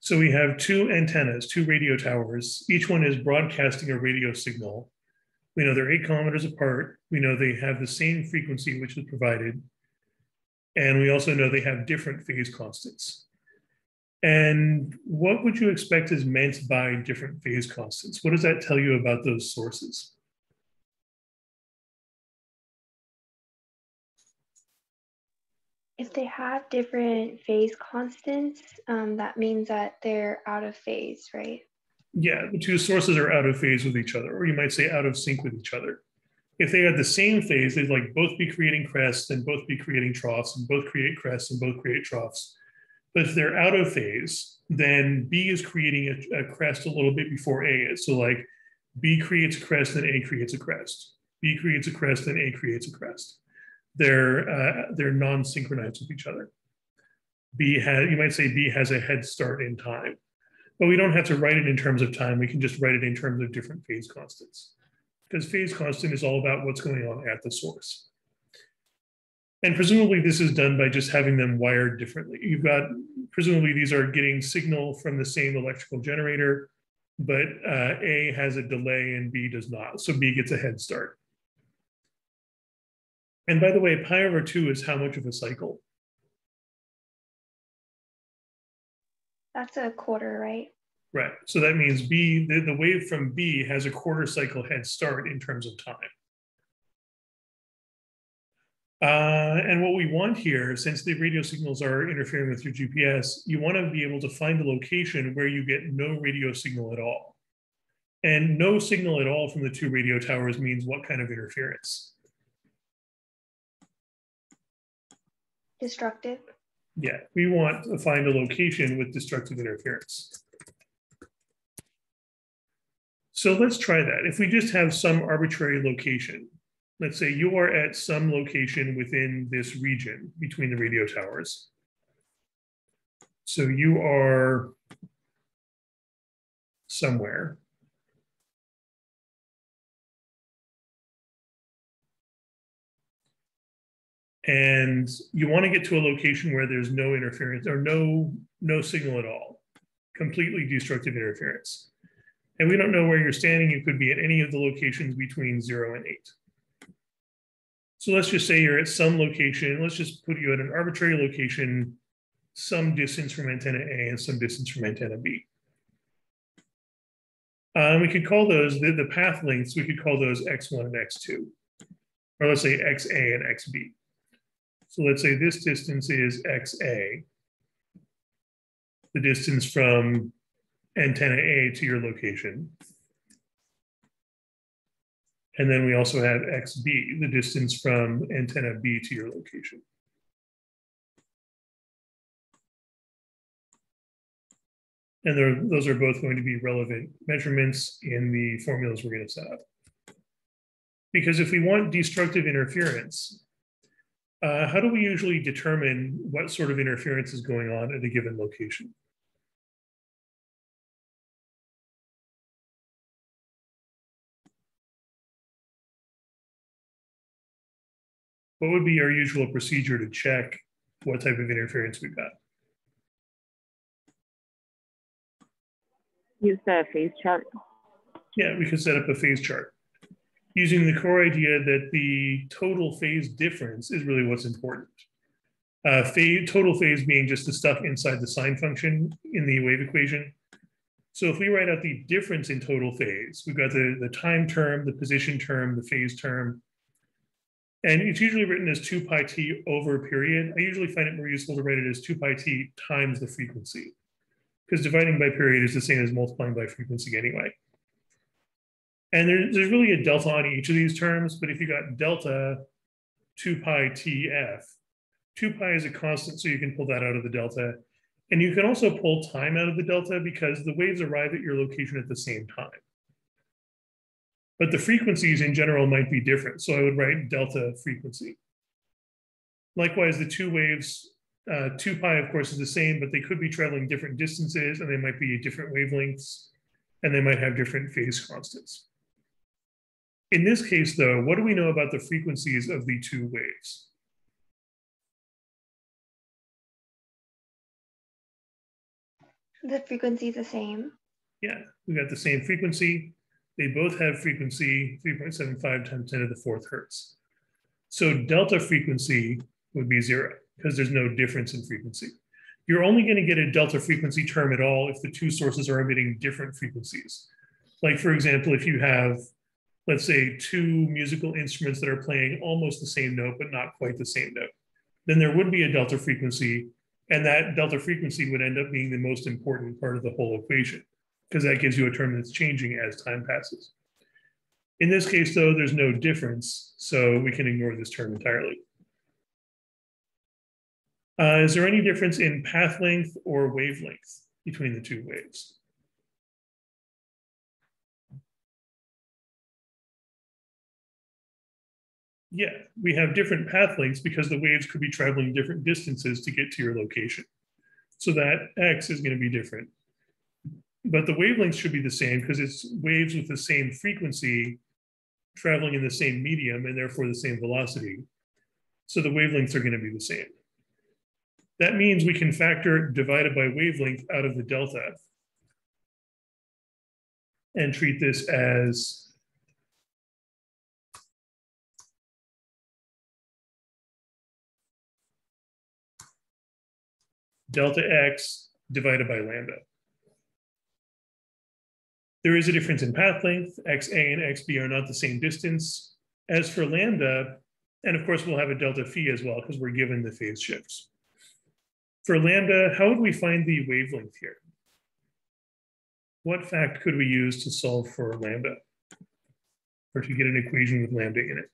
So we have two antennas, two radio towers. Each one is broadcasting a radio signal. We know they're 8 kilometers apart. We know they have the same frequency which is provided. And we also know they have different phase constants. And what would you expect is meant by different phase constants? What does that tell you about those sources? If they have different phase constants, that means that they're out of phase, right? Yeah, the two sources are out of phase with each other, or you might say out of sync with each other. If they had the same phase, they'd like both be creating crests and both be creating troughs and both create crests and both create troughs. But if they're out of phase, then B is creating a crest a little bit before A is. So like B creates a crest, then A creates a crest. B creates a crest, then A creates a crest. They're non-synchronized with each other. You might say B has a head start in time, but we don't have to write it in terms of time. We can just write it in terms of different phase constants, because phase constant is all about what's going on at the source. And presumably this is done by just having them wired differently. Presumably these are getting signal from the same electrical generator, but A has a delay and B does not. So B gets a head start. And by the way, pi over 2 is how much of a cycle? That's a quarter, right? Right. So that means B, the wave from B has a quarter cycle head start in terms of time. And what we want here, since the radio signals are interfering with your GPS, you want to be able to find a location where you get no radio signal at all. And no signal at all from the two radio towers means what kind of interference? Destructive. Yeah, we want to find a location with destructive interference. So let's try that. If we just have some arbitrary location, let's say you are at some location within this region between the radio towers. So you are somewhere. And you want to get to a location where there's no interference or no signal at all, completely destructive interference. And we don't know where you're standing. You could be at any of the locations between 0 and 8. So let's just say you're at some location. Let's just put you at an arbitrary location, some distance from antenna A and some distance from antenna B. We could call those, the path lengths, we could call those X1 and X2. Or let's say XA and XB. So let's say this distance is XA, the distance from antenna A to your location. And then we also have XB, the distance from antenna B to your location. And those are both going to be relevant measurements in the formulas we're going to set up. Because if we want destructive interference, how do we usually determine what sort of interference is going on at a given location? What would be our usual procedure to check what type of interference we've got? Use the phase chart. Yeah, we could set up a phase chart using the core idea that the total phase difference is really what's important. Total phase being just the stuff inside the sine function in the wave equation. So if we write out the difference in total phase, we've got the time term, the position term, the phase term, and it's usually written as 2 pi t over a period. I usually find it more useful to write it as 2 pi t times the frequency, because dividing by period is the same as multiplying by frequency anyway. And there's really a delta on each of these terms, but if you got delta 2 pi tf, 2 pi is a constant, so you can pull that out of the delta. And you can also pull time out of the delta because the waves arrive at your location at the same time. But the frequencies in general might be different, so I would write delta frequency. Likewise, the two waves, 2 pi, of course, is the same, but they could be traveling different distances, and they might be different wavelengths, and they might have different phase constants. In this case, though, what do we know about the frequencies of the two waves? The frequency is the same. Yeah, we got the same frequency. They both have frequency 3.75 times 10 to the fourth hertz. So delta frequency would be 0 because there's no difference in frequency. You're only going to get a delta frequency term at all if the two sources are emitting different frequencies. Like, for example, if you have, let's say, two musical instruments that are playing almost the same note, but not quite the same note, then there would be a delta frequency, and that delta frequency would end up being the most important part of the whole equation, because that gives you a term that's changing as time passes. In this case, though, there's no difference, so we can ignore this term entirely. Is there any difference in path length or wavelength between the two waves? Yeah, we have different path lengths because the waves could be traveling different distances to get to your location. So that x is going to be different. But the wavelengths should be the same because it's waves with the same frequency traveling in the same medium and therefore the same velocity. So the wavelengths are going to be the same. That means we can factor divided by wavelength out of the delta and treat this as delta x divided by lambda. There is a difference in path length. XA and XB are not the same distance. As for lambda, and of course we'll have a delta phi as well because we're given the phase shifts. For lambda, how would we find the wavelength here? What fact could we use to solve for lambda? Or to get an equation with lambda in it?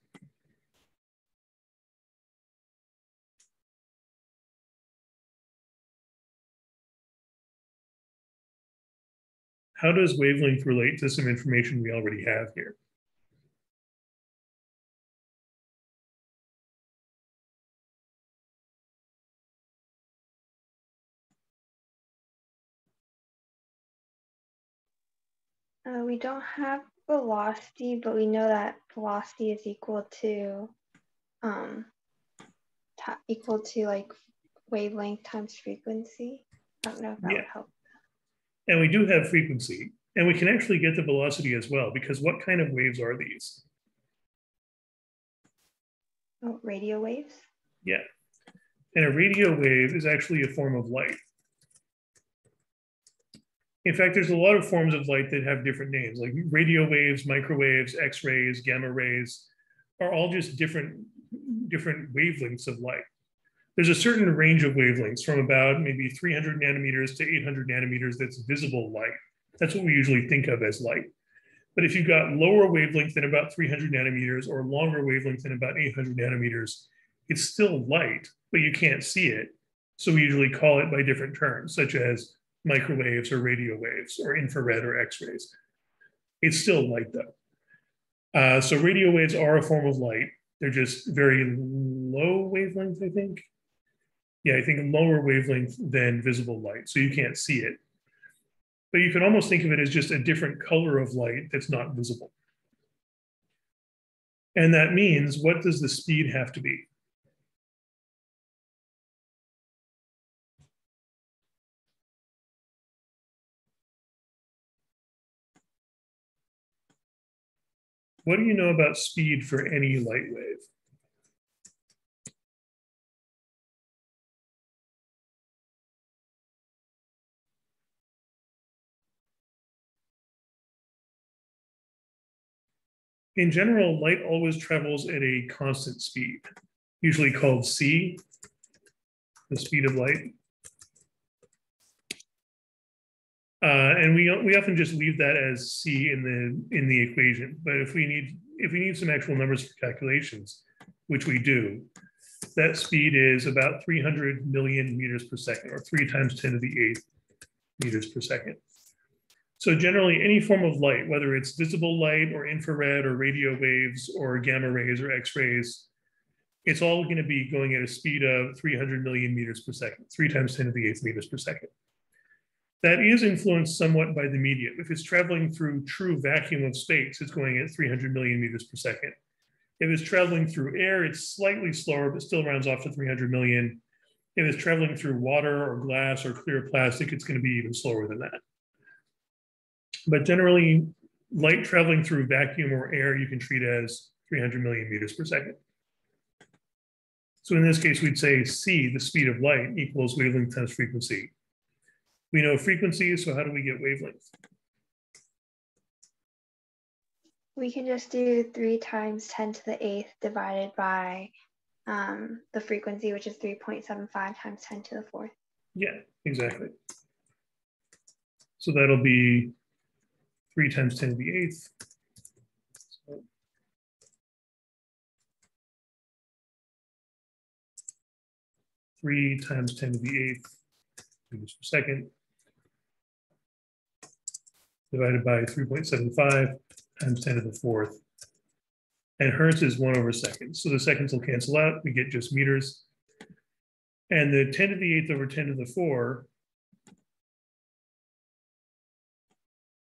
How does wavelength relate to some information we already have here? We don't have velocity, but we know that velocity is equal to like wavelength times frequency. I don't know if that would help. And we do have frequency, and we can actually get the velocity as well, because what kind of waves are these? Oh, radio waves? Yeah. And a radio wave is actually a form of light. In fact, there's a lot of forms of light that have different names, like radio waves, microwaves, X-rays, gamma rays, are all just different wavelengths of light. There's a certain range of wavelengths from about maybe 300 nanometers to 800 nanometers that's visible light. That's what we usually think of as light. But if you've got lower wavelength than about 300 nanometers or longer wavelength than about 800 nanometers, it's still light, but you can't see it. So we usually call it by different terms, such as microwaves or radio waves or infrared or X-rays. It's still light though. So radio waves are a form of light. They're just very low wavelength, I think. Yeah, I think lower wavelength than visible light, so you can't see it. But you can almost think of it as just a different color of light that's not visible. And that means, what does the speed have to be? What do you know about speed for any light wave? In general, light always travels at a constant speed, usually called c, the speed of light. And we often just leave that as c in the equation. But if we need some actual numbers for calculations, which we do, that speed is about 300 million meters per second, or 3 times 10 to the 8th meters per second. So generally, any form of light, whether it's visible light or infrared or radio waves or gamma rays or X-rays, it's all going to be going at a speed of 300 million meters per second, 3 times 10 to the 8th meters per second. That is influenced somewhat by the medium. If it's traveling through true vacuum of space, it's going at 300 million meters per second. If it's traveling through air, it's slightly slower, but still rounds off to 300 million. If it's traveling through water or glass or clear plastic, it's going to be even slower than that. But generally, light traveling through vacuum or air, you can treat as 300 million meters per second. So in this case, we'd say c, the speed of light, equals wavelength times frequency. We know frequency, so how do we get wavelength? We can just do 3 times 10 to the 8th divided by the frequency, which is 3.75 times 10 to the 4th. Yeah, exactly. So that'll be 3 times 10 to the 8th. So 3 times 10 to the 8th meters per second divided by 3.75 times 10 to the 4th. And hertz is 1 over seconds. So the seconds will cancel out. We get just meters. And the 10 to the 8th over 10 to the 4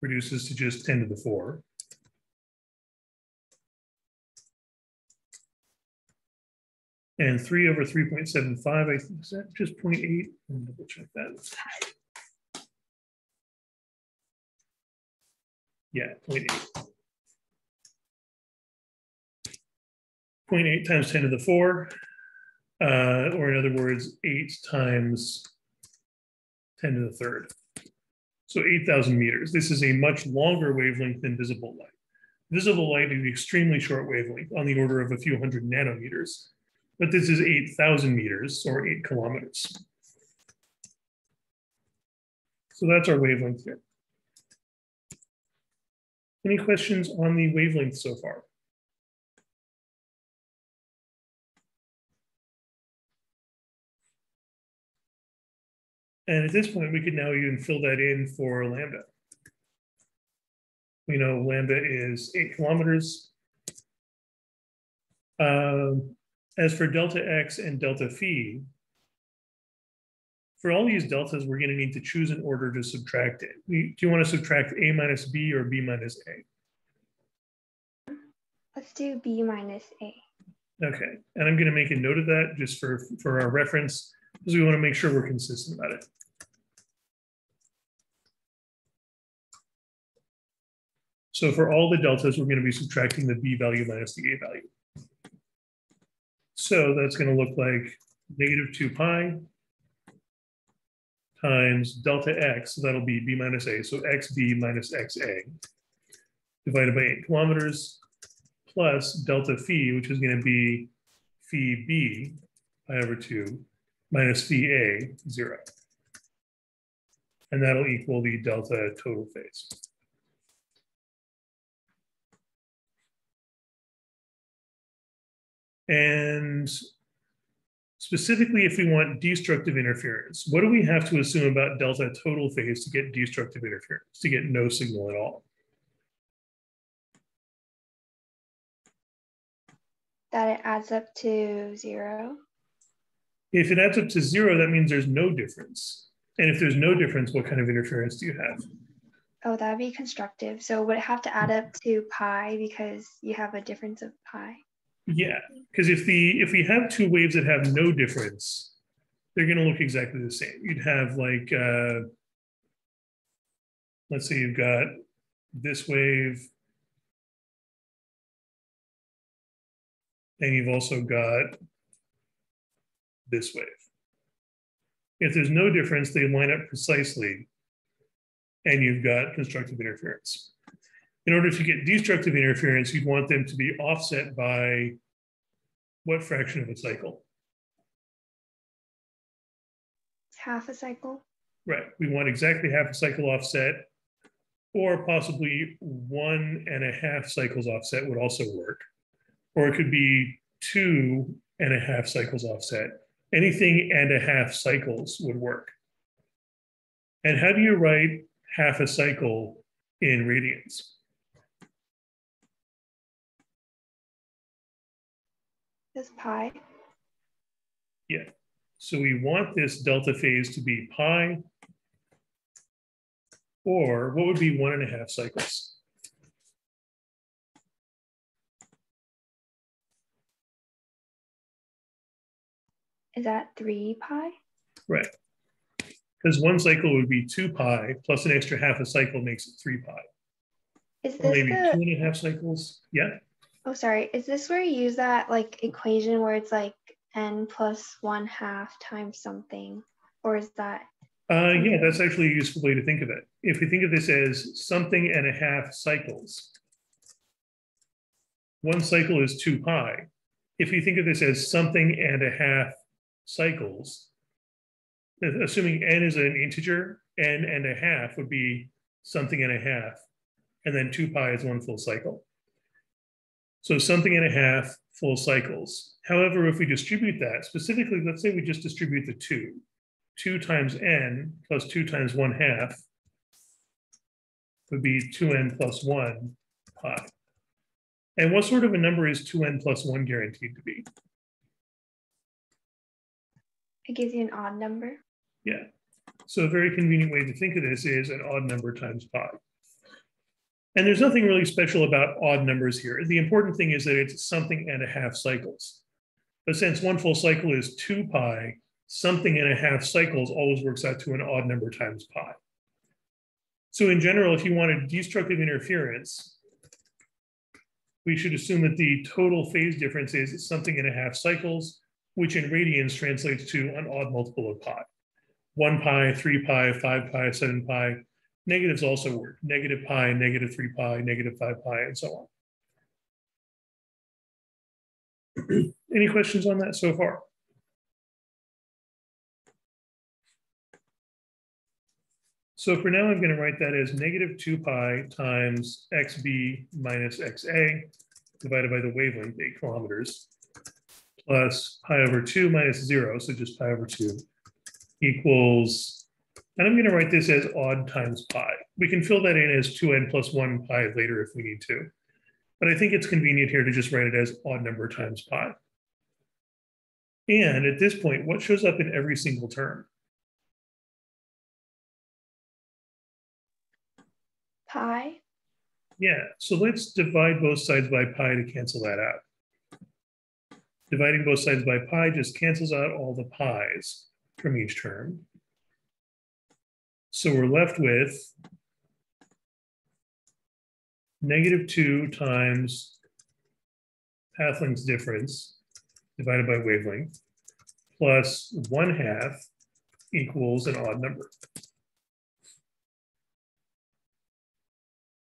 reduces to just 10 to the 4. And 3 over 3.75, I think, is that just 0.8? Let me double check that. Yeah, 0.8. 0.8 times 10 to the 4, or in other words, 8 times 10 to the 3rd. So 8,000 meters. This is a much longer wavelength than visible light. Visible light is an extremely short wavelength on the order of a few hundred nanometers, but this is 8,000 meters or 8 kilometers. So that's our wavelength here. Any questions on the wavelength so far? And at this point, we could now even fill that in for lambda. We know lambda is 8 kilometers. As for delta x and delta phi, for all these deltas, we're going to need to choose an order to subtract it. Do you want to subtract a minus b or b minus a? Let's do b minus a. Okay, and I'm going to make a note of that just for our reference, because we want to make sure we're consistent about it. So for all the deltas, we're going to be subtracting the b value minus the a value. So that's going to look like negative 2 pi times delta x, so that'll be b minus a, so xb minus xa, divided by 8 kilometers, plus delta phi, which is going to be phi b pi over 2, minus phi a, 0. And that'll equal the delta total phase. And specifically, if we want destructive interference, what do we have to assume about delta total phase to get destructive interference, to get no signal at all? That it adds up to 0. If it adds up to 0, that means there's no difference. And if there's no difference, what kind of interference do you have? Oh, that would be constructive. So would it have to add up to pi because you have a difference of pi? Yeah, because if we have two waves that have no difference, they're going to look exactly the same. You'd have like, let's say you've got this wave, and you've also got this wave. If there's no difference, they line up precisely, and you've got constructive interference. In order to get destructive interference, you'd want them to be offset by what fraction of a cycle? Half a cycle. Right. We want exactly half a cycle offset, or possibly 1.5 cycles offset would also work. Or it could be 2.5 cycles offset. Anything and a half cycles would work. And how do you write half a cycle in radians? Is pi. Yeah. So we want this delta phase to be pi, or what would be 1.5 cycles? Is that 3 pi? Right. Because one cycle would be 2 pi plus an extra half a cycle makes it 3 pi. Is Or this maybe the 2.5 cycles. Yeah. Oh, sorry. Is this where you use that like equation where it's like n plus 1/2 times something? Or is that? Yeah, that's actually a useful way to think of it. If we think of this as something and a half cycles, one cycle is 2 pi. If you think of this as something and a half cycles, assuming n is an integer, n and a half would be something and a half, and then 2 pi is one full cycle. So something and a half full cycles. However, if we distribute that, specifically, let's say we just distribute the 2. 2 times n plus 2 times 1/2 would be 2n plus 1 pi. And what sort of a number is 2n plus 1 guaranteed to be? It gives you an odd number. Yeah. So a very convenient way to think of this is an odd number times pi. And there's nothing really special about odd numbers here. The important thing is that it's something and a half cycles. But since one full cycle is 2 pi, something and a half cycles always works out to an odd number times pi. So in general, if you wanted destructive interference, we should assume that the total phase difference is something and a half cycles, which in radians translates to an odd multiple of pi. 1 pi, 3 pi, 5 pi, 7 pi. Negatives also work. Negative pi, negative 3 pi, negative 5 pi, and so on. Any questions on that so far? So for now, I'm going to write that as negative 2 pi times xb minus xa divided by the wavelength, 8 kilometers, plus pi over 2 minus 0, so just pi over 2, equals, and I'm going to write this as odd times pi. We can fill that in as 2n plus 1 pi later if we need to. But I think it's convenient here to just write it as odd number times pi. And at this point, what shows up in every single term? Pi? Yeah, so let's divide both sides by pi to cancel that out. Dividing both sides by pi just cancels out all the pi's from each term. So we're left with negative 2 times path length difference divided by wavelength plus 1/2 equals an odd number.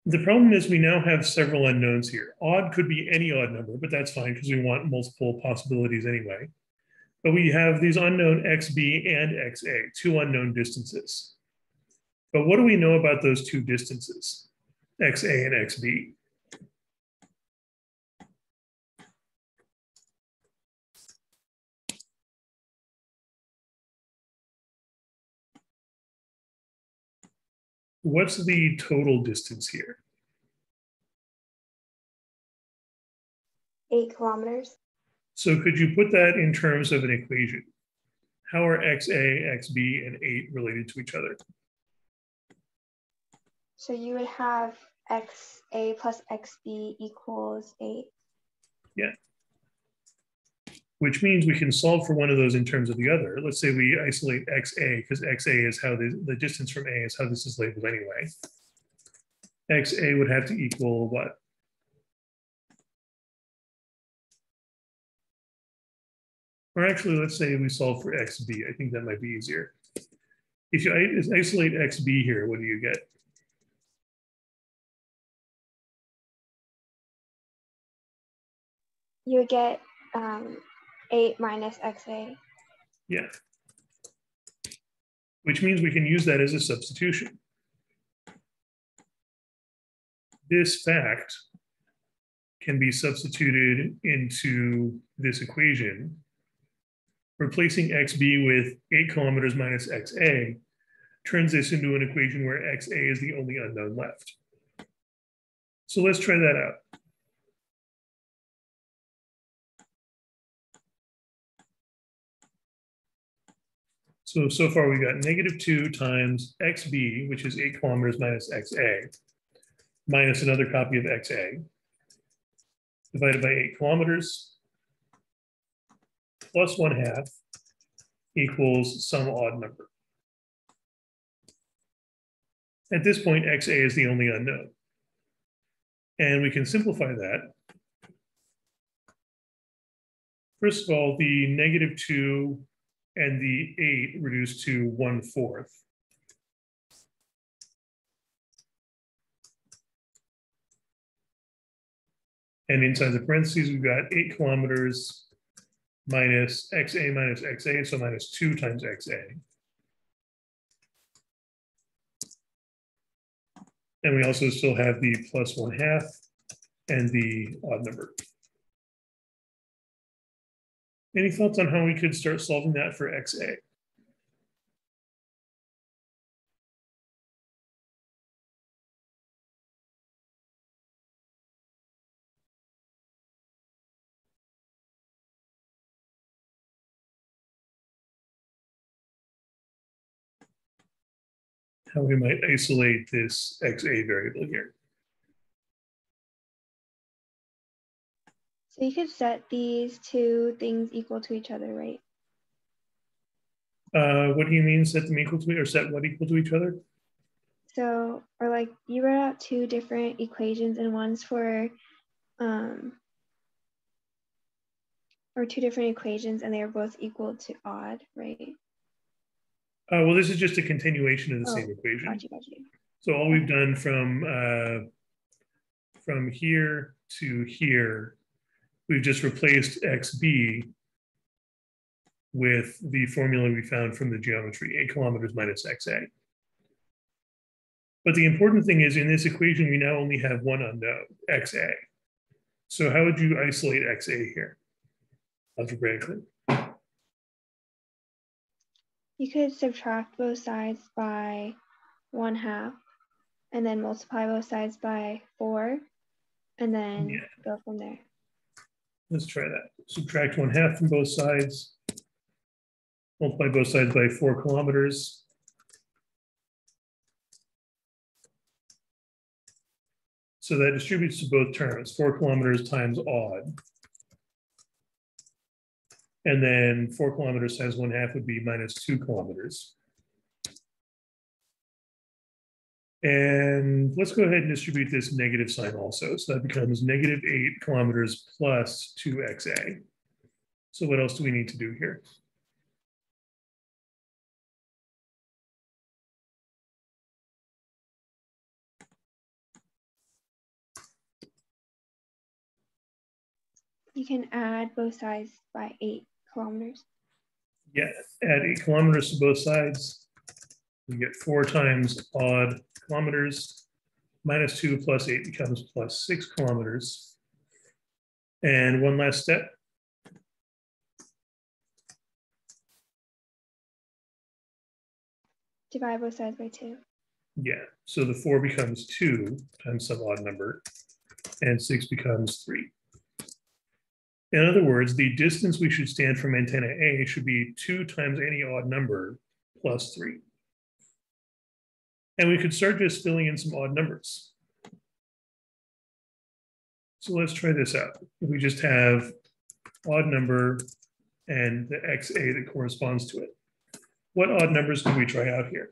The problem is we now have several unknowns here. Odd could be any odd number, but that's fine because we want multiple possibilities anyway. But we have these unknown xb and xa, 2 unknown distances. But what do we know about those 2 distances, xa and xb? What's the total distance here? 8 kilometers. So could you put that in terms of an equation? How are xa, xb, and 8 related to each other? So you would have xa plus xb equals 8. Yeah. Which means we can solve for one of those in terms of the other. Let's say we isolate xa, because xa is how the distance from a is how this is labeled anyway. Xa would have to equal what? Or actually, let's say we solve for xb. I think that might be easier. If you isolate xb here, what do you get? You would get 8 minus xa. Yeah. Which means we can use that as a substitution. This fact can be substituted into this equation. Replacing xb with 8 kilometers minus xa turns this into an equation where xa is the only unknown left. So let's try that out. So far we got negative 2 times xb, which is 8 kilometers minus xa, minus another copy of xa, divided by 8 kilometers, plus 1/2, equals some odd number. At this point, XA is the only unknown. And we can simplify that. First of all, the -2 and the 8 reduce to 1/4. And inside the parentheses, we've got 8 kilometers minus XA, so minus 2 times XA. And we also still have the plus 1/2 and the odd number. Any thoughts on how we could start solving that for XA? How we might isolate this XA variable here. So you could set these two things equal to each other, right? What do you mean set them equal to, or set what equal to each other? So, or like you wrote out two different equations, and one's for, or two different equations, and they are both equal to odd, right? Well, this is just a continuation of the same equation. Got you. So all we've done from here to here, we've just replaced XB with the formula we found from the geometry, 8 kilometers minus XA. But the important thing is in this equation, we now only have one unknown, XA. So how would you isolate XA here, algebraically? You could subtract both sides by 1/2 and then multiply both sides by 4 and then go from there. Let's try that. Subtract 1/2 from both sides. Multiply both sides by 4 kilometers. So that distributes to both terms, 4 kilometers times odd. And then 4 kilometers times 1/2 would be minus 2 kilometers. And let's go ahead and distribute this negative sign also. So that becomes -8 kilometers plus 2XA. So what else do we need to do here? You can add both sides by 8 kilometers. Yeah, add 8 kilometers to both sides. We get 4 times odd kilometers. Minus 2 plus 8 becomes plus 6 kilometers. And one last step. Divide both sides by 2. Yeah, so the 4 becomes 2 times some odd number, and 6 becomes 3. In other words, the distance we should stand from antenna A should be 2 times any odd number plus 3. And we could start just filling in some odd numbers. So let's try this out. If we just have odd number and the XA that corresponds to it, what odd numbers can we try out here?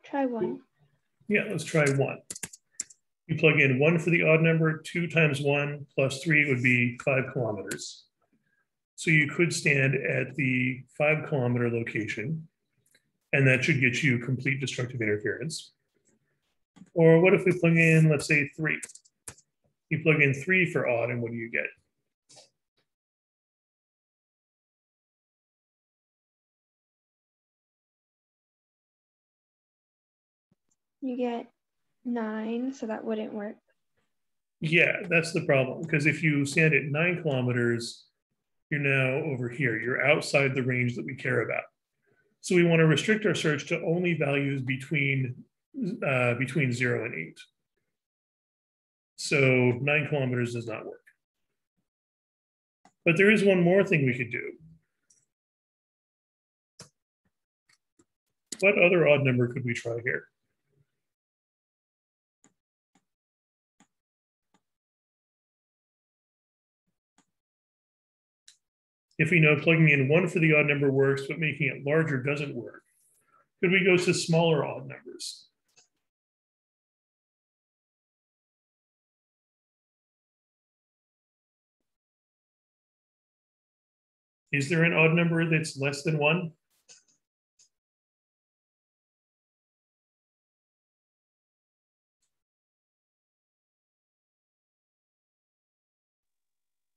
Try 1. Yeah, let's try 1. You plug in 1 for the odd number, 2 times 1 plus 3 would be 5 kilometers. So you could stand at the 5 kilometer location, and that should get you complete destructive interference. Or what if we plug in, let's say 3? You plug in 3 for odd, and what do you get? You get 9, so that wouldn't work. Yeah, that's the problem, because if you stand at 9 kilometers, you're now over here. You're outside the range that we care about. So we want to restrict our search to only values between 0 and 8. So 9 kilometers does not work. But there is one more thing we could do. What other odd number could we try here? If we know plugging in 1 for the odd number works, but making it larger doesn't work, could we go to smaller odd numbers? Is there an odd number that's less than 1?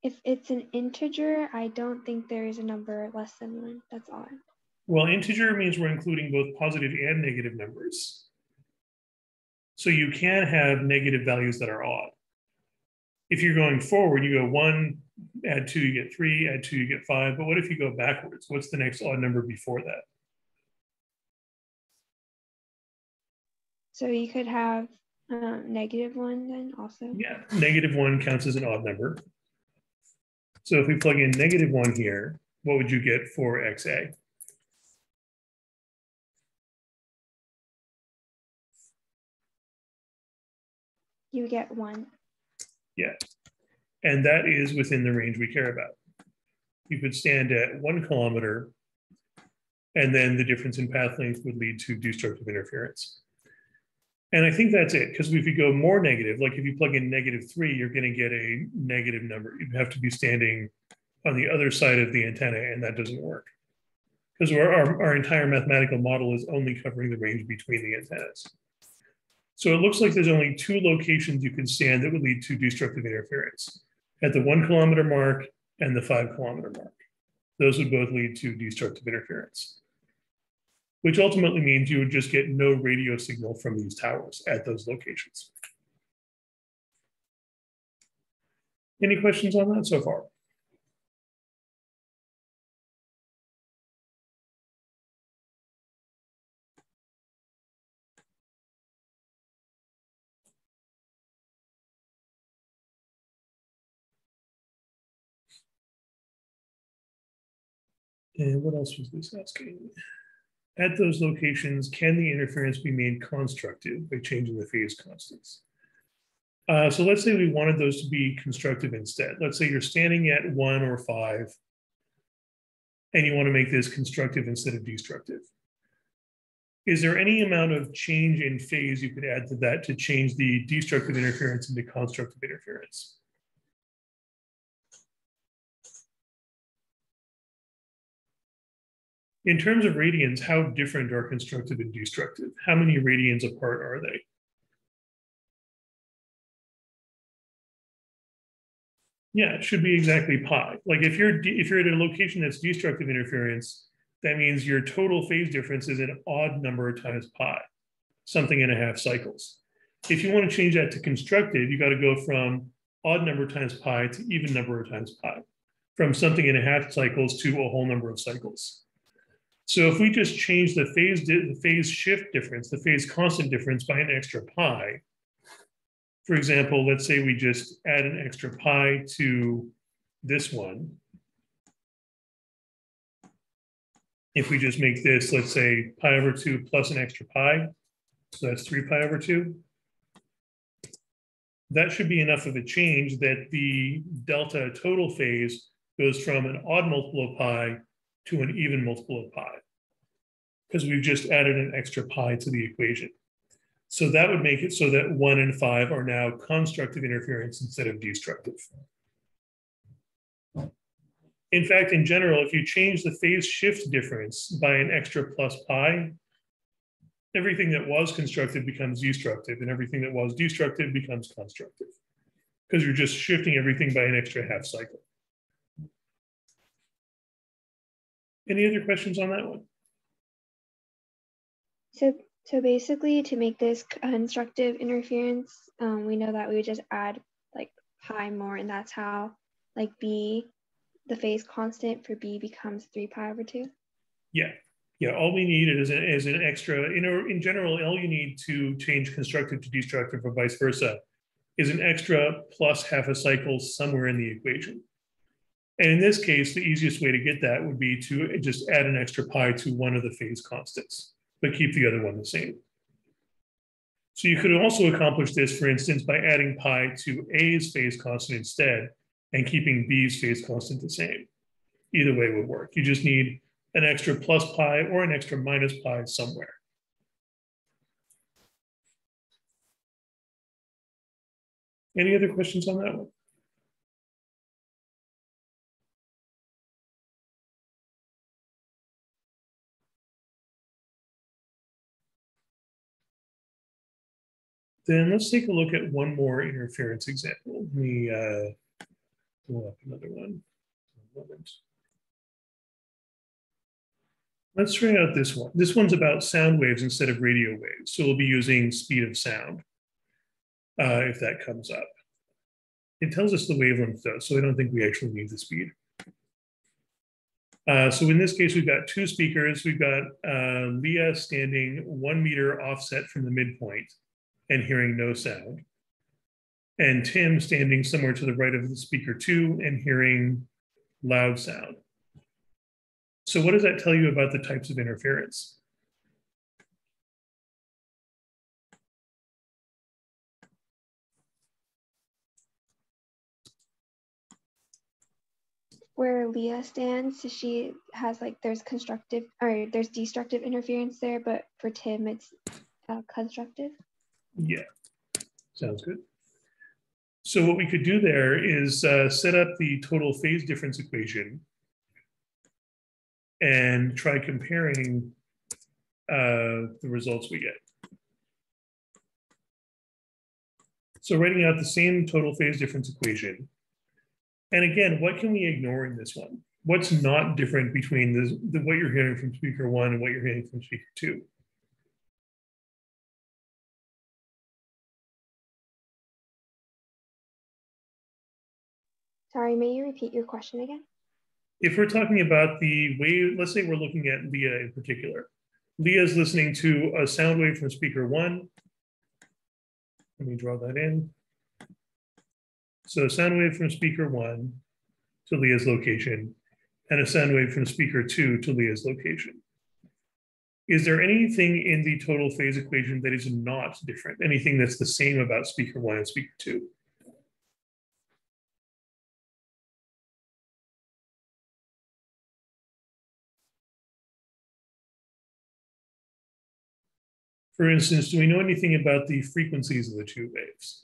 If it's an integer, I don't think there is a number less than 1. That's odd. Well, integer means we're including both positive and negative numbers. So you can have negative values that are odd. If you're going forward, you go 1, add 2, you get 3, add 2, you get 5. But what if you go backwards? What's the next odd number before that? So you could have -1 then also? Yeah, -1 counts as an odd number. So if we plug in -1 here, what would you get for XA? You get 1. Yeah, and that is within the range we care about. You could stand at 1 kilometer, and then the difference in path length would lead to destructive interference. And I think that's it, because if you go more negative, like if you plug in -3, you're going to get a negative number. You have to be standing on the other side of the antenna, and that doesn't work. Because our entire mathematical model is only covering the range between the antennas. So it looks like there's only 2 locations you can stand that would lead to destructive interference, at the 1 kilometer mark and the 5 kilometer mark. Those would both lead to destructive interference, which ultimately means you would just get no radio signal from these towers at those locations. Any questions on that so far? And what else was this asking? At those locations, can the interference be made constructive by changing the phase constants? So let's say we wanted those to be constructive instead. Let's say you're standing at 1 or 5, and you want to make this constructive instead of destructive. Is there any amount of change in phase you could add to that to change the destructive interference into constructive interference? In terms of radians, how different are constructive and destructive? How many radians apart are they? Yeah, it should be exactly pi. Like if you're at a location that's destructive interference, that means your total phase difference is an odd number times pi, something and a half cycles. If you want to change that to constructive, you got to go from odd number times pi to even number times pi, from something and a half cycles to a whole number of cycles. So if we just change the phase shift difference, the phase constant difference by an extra pi, for example, let's say we just add an extra pi to this one. If we just make this, let's say pi over 2 plus an extra pi, so that's 3 pi over 2. That should be enough of a change that the delta total phase goes from an odd multiple of pi to an even multiple of pi, because we've just added an extra pi to the equation. So that would make it so that 1 and 5 are now constructive interference instead of destructive. In fact, in general, if you change the phase shift difference by an extra plus pi, everything that was constructive becomes destructive, and everything that was destructive becomes constructive, because you're just shifting everything by an extra half cycle. Any other questions on that one? So basically, to make this constructive interference, we know that we would just add like pi more, and that's how like B, the phase constant for B becomes 3 pi over 2. Yeah. All we need is an extra. In general, all you need to change constructive to destructive or vice versa is an extra plus half a cycle somewhere in the equation. And in this case, the easiest way to get that would be to just add an extra pi to one of the phase constants, but keep the other one the same. So you could also accomplish this, for instance, by adding pi to A's phase constant instead and keeping B's phase constant the same. Either way would work. You just need an extra plus pi or an extra minus pi somewhere. Any other questions on that one? Then let's take a look at one more interference example. Let me pull up another one. Let's try out this one. This one's about sound waves instead of radio waves. So we'll be using speed of sound if that comes up. It tells us the wavelength though, so I don't think we actually need the speed. So in this case, we've got two speakers. We've got Leah standing 1 meter offset from the midpoint and hearing no sound. And Tim standing somewhere to the right of the speaker 2 and hearing loud sound. So what does that tell you about the types of interference? Where Leah stands, she has like, there's constructive or there's destructive interference there, but for Tim, it's constructive. Yeah, sounds good. So what we could do there is set up the total phase difference equation and try comparing the results we get. So writing out the same total phase difference equation. And again, what can we ignore in this one? What's not different between what you're hearing from speaker 1 and what you're hearing from speaker 2? Sorry, may you repeat your question again? If we're talking about the wave, let's say we're looking at Leah in particular. Leah's listening to a sound wave from speaker 1. Let me draw that in. So a sound wave from speaker 1 to Leah's location, and a sound wave from speaker 2 to Leah's location. Is there anything in the total phase equation that is not different? Anything that's the same about speaker 1 and speaker 2? For instance, do we know anything about the frequencies of the two waves?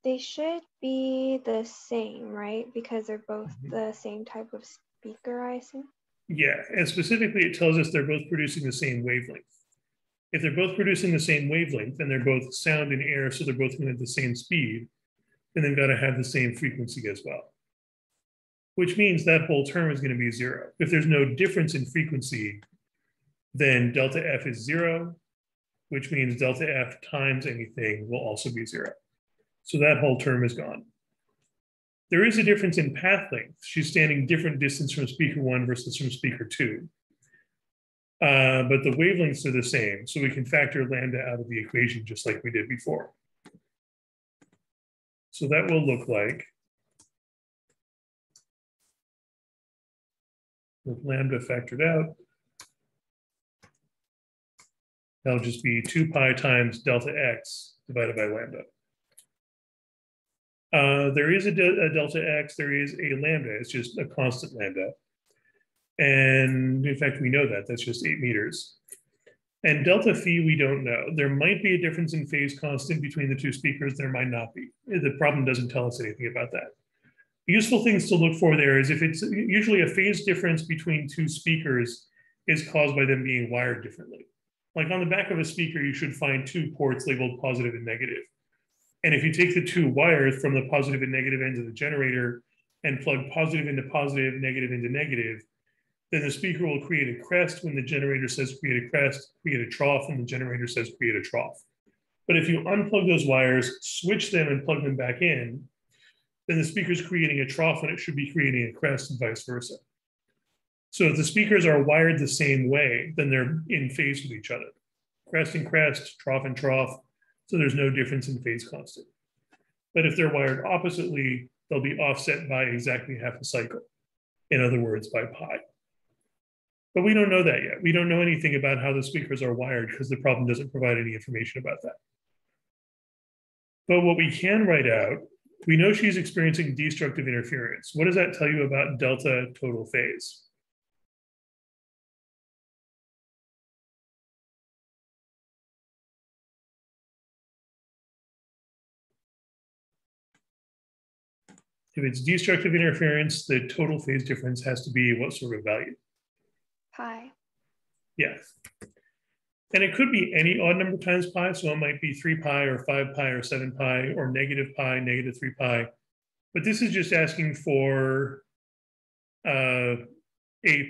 They should be the same, right? Because they're both the same type of speaker, I assume. Yeah, and specifically it tells us they're both producing the same wavelength. If they're both producing the same wavelength and they're both sound and air, so they're both going at the same speed, then they've got to have the same frequency as well. Which means that whole term is going to be 0. If there's no difference in frequency, then delta F is 0, which means delta F times anything will also be 0. So that whole term is gone. There is a difference in path length. She's standing different distance from speaker 1 versus from speaker 2. But the wavelengths are the same, so we can factor lambda out of the equation just like we did before. So that will look like, with lambda factored out, that'll just be 2 pi times delta x divided by lambda. There is a delta x, there is a lambda, it's just a constant lambda. And in fact, we know that, that's just 8 meters. And delta phi, we don't know. There might be a difference in phase constant between the two speakers, there might not be. The problem doesn't tell us anything about that. Useful things to look for there is if it's usually a phase difference between two speakers is caused by them being wired differently. Like on the back of a speaker, you should find 2 ports labeled positive and negative. And if you take the 2 wires from the positive and negative ends of the generator and plug positive into positive, negative into negative, then the speaker will create a crest when the generator says create a crest, create a trough when the generator says create a trough. But if you unplug those wires, switch them and plug them back in, then the speaker's creating a trough when it should be creating a crest and vice versa. So if the speakers are wired the same way, then they're in phase with each other. Crest and crest, trough and trough, so there's no difference in phase constant. But if they're wired oppositely, they'll be offset by exactly half a cycle. In other words, by pi. But we don't know that yet. We don't know anything about how the speakers are wired because the problem doesn't provide any information about that. But what we can write out We know she's experiencing destructive interference. What does that tell you about delta total phase? If it's destructive interference, the total phase difference has to be what sort of value? Pi. Yeah. And it could be any odd number times pi, so it might be 3 pi or 5 pi or 7 pi or negative pi, negative 3 pi. But this is just asking for a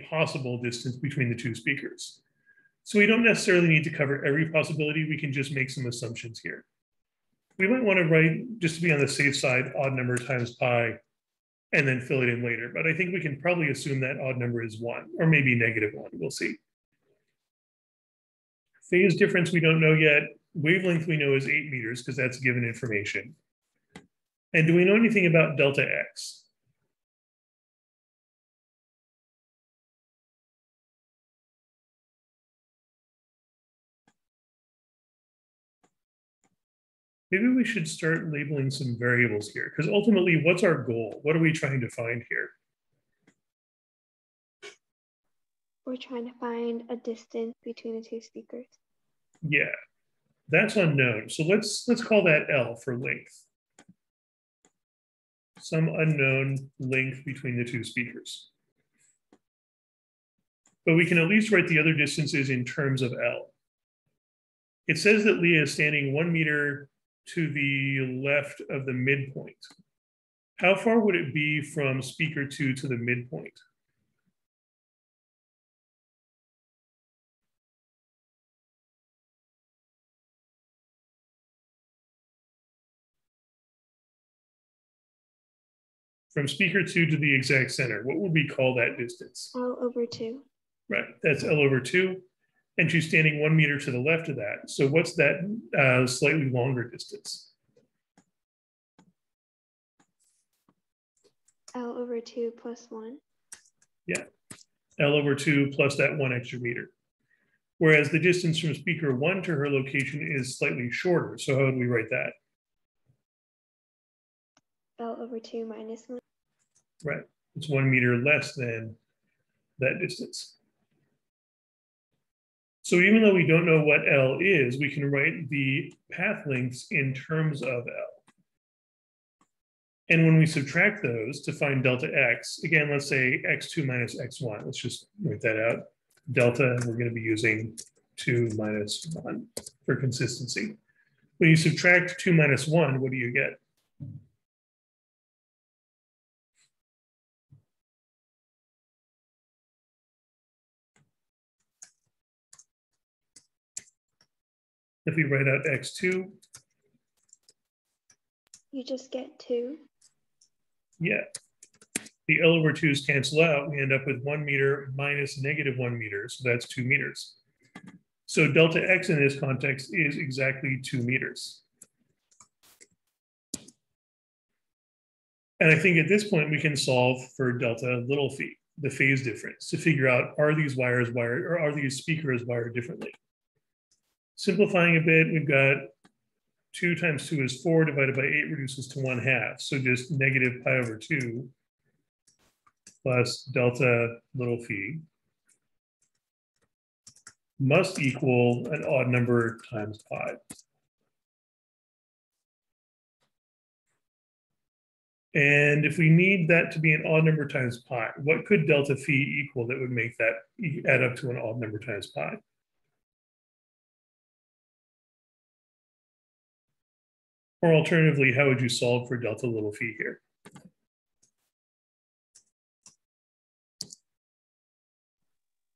possible distance between the two speakers. So we don't necessarily need to cover every possibility. We can just make some assumptions here. We might want to write, just to be on the safe side, odd number times pi, and then fill it in later. But I think we can probably assume that odd number is 1, or maybe negative 1. We'll see. Phase difference we don't know yet. Wavelength we know is 8 meters, because that's given information. And do we know anything about delta x? Maybe we should start labeling some variables here, because ultimately, what's our goal? What are we trying to find here? We're trying to find a distance between the two speakers. Yeah, that's unknown. So let's call that L for length. Some unknown length between the two speakers. But we can at least write the other distances in terms of L. It says that Leah is standing 1 meter to the left of the midpoint. How far would it be from speaker 2 to the midpoint? From speaker 2 to the exact center, what would we call that distance? L over 2. Right, that's L over 2. And she's standing 1 meter to the left of that. So what's that slightly longer distance? L over 2 plus 1. Yeah, L over 2 plus that 1 extra meter. Whereas the distance from speaker 1 to her location is slightly shorter. So how would we write that? L over 2 minus 1. Right, it's 1 meter less than that distance. So even though we don't know what L is, we can write the path lengths in terms of L. And when we subtract those to find delta x, again, let's say x2 minus x1. Let's just write that out. Delta, we're going to be using 2 minus 1 for consistency. When you subtract 2 minus 1, what do you get? If we write out x2, you just get 2. Yeah. The L over 2's cancel out. We end up with 1 meter minus negative 1 meter. So that's 2 meters. So delta x in this context is exactly 2 meters. And I think at this point, we can solve for delta little phi, the phase difference, to figure out, are these wires wired, or are these speakers wired differently? Simplifying a bit, we've got 2 times 2 is 4 divided by 8 reduces to 1/2. So just negative pi over 2 plus delta little phi must equal an odd number times pi. And if we need that to be an odd number times pi, what could delta phi equal that would make that add up to an odd number times pi? Or alternatively, how would you solve for delta little phi here?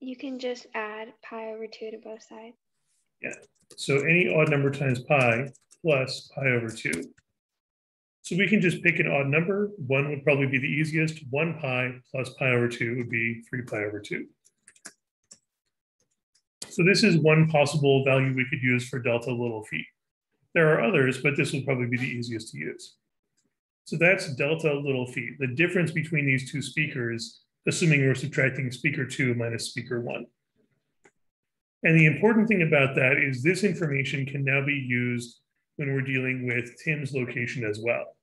You can just add pi over 2 to both sides. Yeah, so any odd number times pi plus pi over 2. So we can just pick an odd number. 1 would probably be the easiest. 1 pi plus pi over 2 would be 3 pi over 2. So this is one possible value we could use for delta little phi. There are others, but this will probably be the easiest to use. So that's delta little phi, the difference between these two speakers, assuming we're subtracting speaker 2 minus speaker 1. And the important thing about that is this information can now be used when we're dealing with Tim's location as well.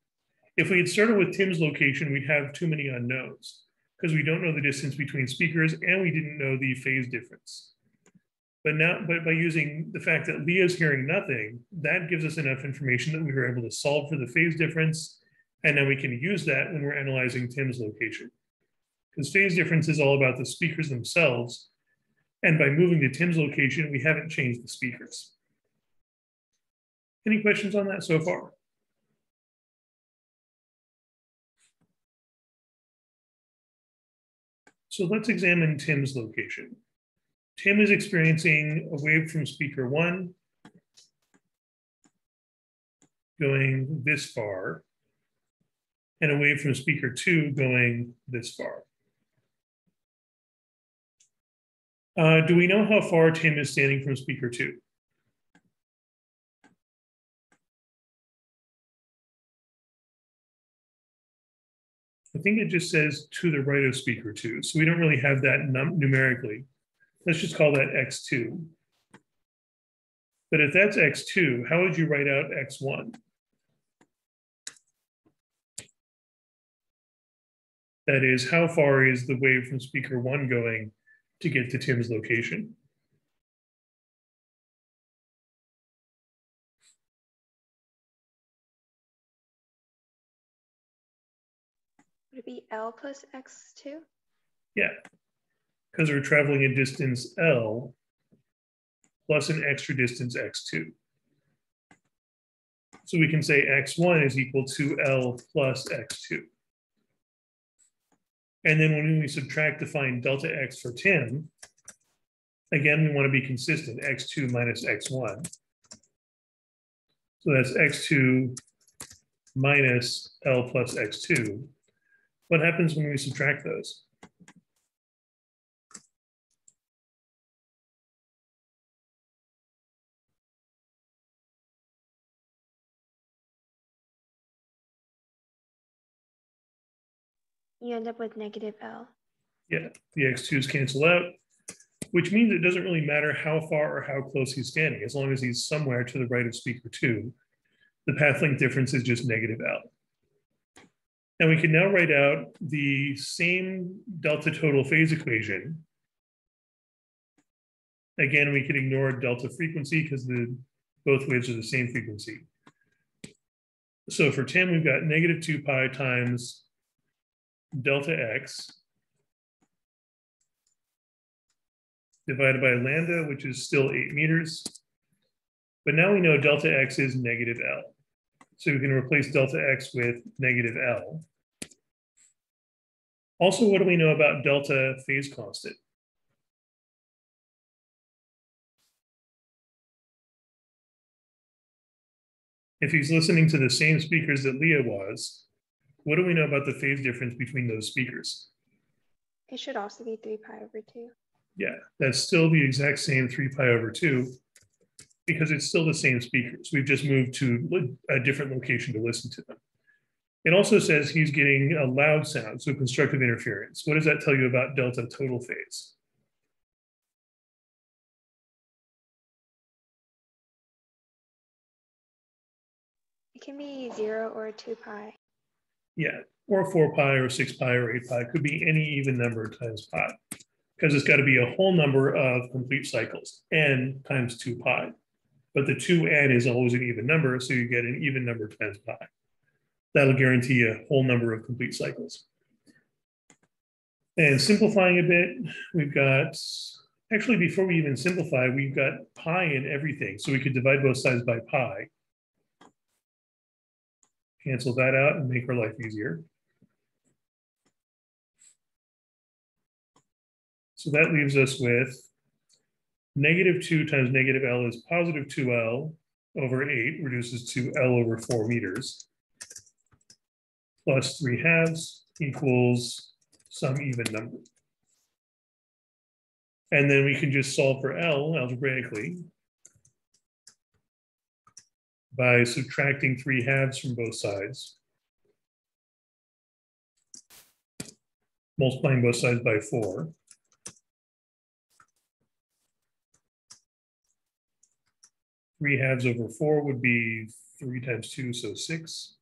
If we had started with Tim's location, we'd have too many unknowns because we don't know the distance between speakers and we didn't know the phase difference. But by using the fact that Leah's hearing nothing, that gives us enough information that we were able to solve for the phase difference. And then we can use that when we're analyzing Tim's location. Because phase difference is all about the speakers themselves. And by moving to Tim's location, we haven't changed the speakers. Any questions on that so far? So let's examine Tim's location. Tim is experiencing a wave from speaker 1 going this far, and a wave from speaker 2 going this far. Do we know how far Tim is standing from speaker 2? I think it just says to the right of speaker 2, so we don't really have that numerically. Let's just call that x2. But if that's x2, how would you write out x1? That is, how far is the wave from speaker 1 going to get to Tim's location? Would it be L plus x2? Yeah, because we're traveling a distance L plus an extra distance x2. So we can say x1 is equal to L plus x2. And then when we subtract to find delta x for Tim, again, we want to be consistent, x2 minus x1. So that's x2 minus L plus x2. What happens when we subtract those? You end up with negative L. Yeah, the x2's cancel out, which means it doesn't really matter how far or how close he's standing. As long as he's somewhere to the right of speaker 2, the path length difference is just negative L. And we can now write out the same delta total phase equation. Again, we can ignore delta frequency because both waves are the same frequency. So for Tim, we've got negative 2 pi times delta x divided by lambda, which is still 8 meters. But now we know delta x is negative L. So we can replace delta x with negative L. Also, what do we know about delta phase constant? If he's listening to the same speakers that Leah was, what do we know about the phase difference between those speakers? It should also be 3 pi over 2. Yeah, that's still the exact same 3 pi over 2 because it's still the same speakers. We've just moved to a different location to listen to them. It also says he's getting a loud sound, so constructive interference. What does that tell you about delta total phase? It can be 0 or 2 pi. Yeah, or 4 pi or 6 pi or 8 pi. It could be any even number times pi, because it's got to be a whole number of complete cycles, n times 2 pi. But the 2n is always an even number, so you get an even number times pi. That'll guarantee a whole number of complete cycles. And simplifying a bit, we've got, actually before we even simplify, we've got pi in everything. So we could divide both sides by pi. Cancel that out and make our life easier. So that leaves us with negative 2 times negative L is positive 2L over 8, reduces to L over 4 meters. Plus 3/2 equals some even number. And then we can just solve for L algebraically by subtracting 3/2 from both sides, multiplying both sides by 4. Three halves over 4 would be 3 times 2, so 6.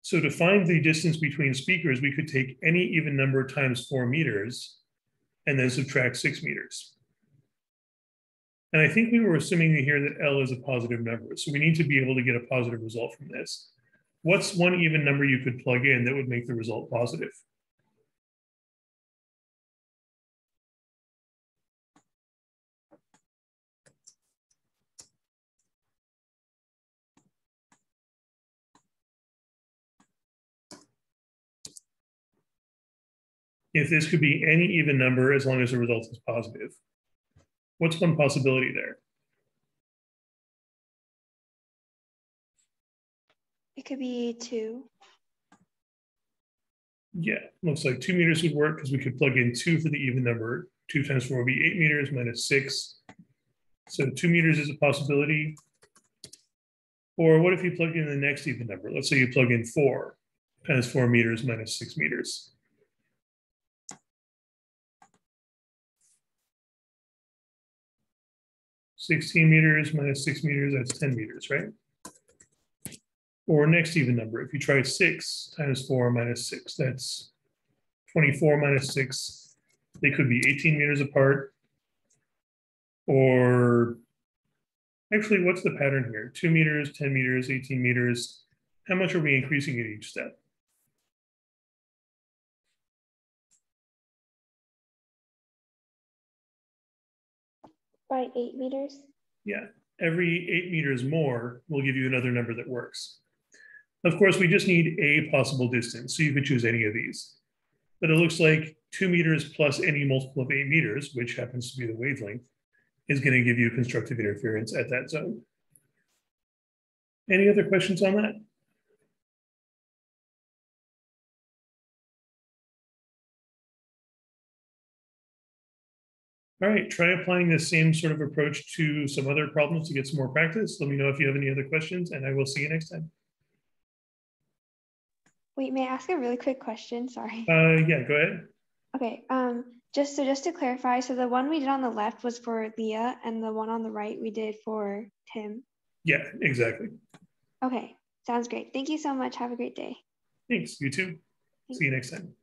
So to find the distance between speakers, we could take any even number times 4 meters and then subtract 6 meters. And I think we were assuming here that L is a positive number. So we need to be able to get a positive result from this. What's one even number you could plug in that would make the result positive? If this could be any even number as long as the result is positive. What's one possibility there? It could be 2. Yeah, looks like 2 meters would work because we could plug in 2 for the even number. 2 times 4 would be 8 meters minus 6. So 2 meters is a possibility. Or what if you plug in the next even number? Let's say you plug in 4 times 4 meters minus 6 meters. $16 meters minus 6 meters, that's 10 meters, right? Or next even number, if you try 6 times 4 minus 6, that's 24 minus 6. They could be 18 meters apart. Or actually, what's the pattern here? 2 meters, 10 meters, 18 meters. How much are we increasing at each step? By 8 meters? Yeah, every 8 meters more will give you another number that works. Of course, we just need a possible distance, so you could choose any of these. But it looks like 2 meters plus any multiple of 8 meters, which happens to be the wavelength, is going to give you constructive interference at that zone. Any other questions on that? All right, try applying the same sort of approach to some other problems to get some more practice. Let me know if you have any other questions, and I will see you next time. Wait, may I ask a really quick question? Sorry. Yeah, go ahead. Okay, just to clarify, so the one we did on the left was for Leah, and the one on the right we did for Tim. Yeah, exactly. Okay, sounds great. Thank you so much. Have a great day. Thanks, you too. See you next time.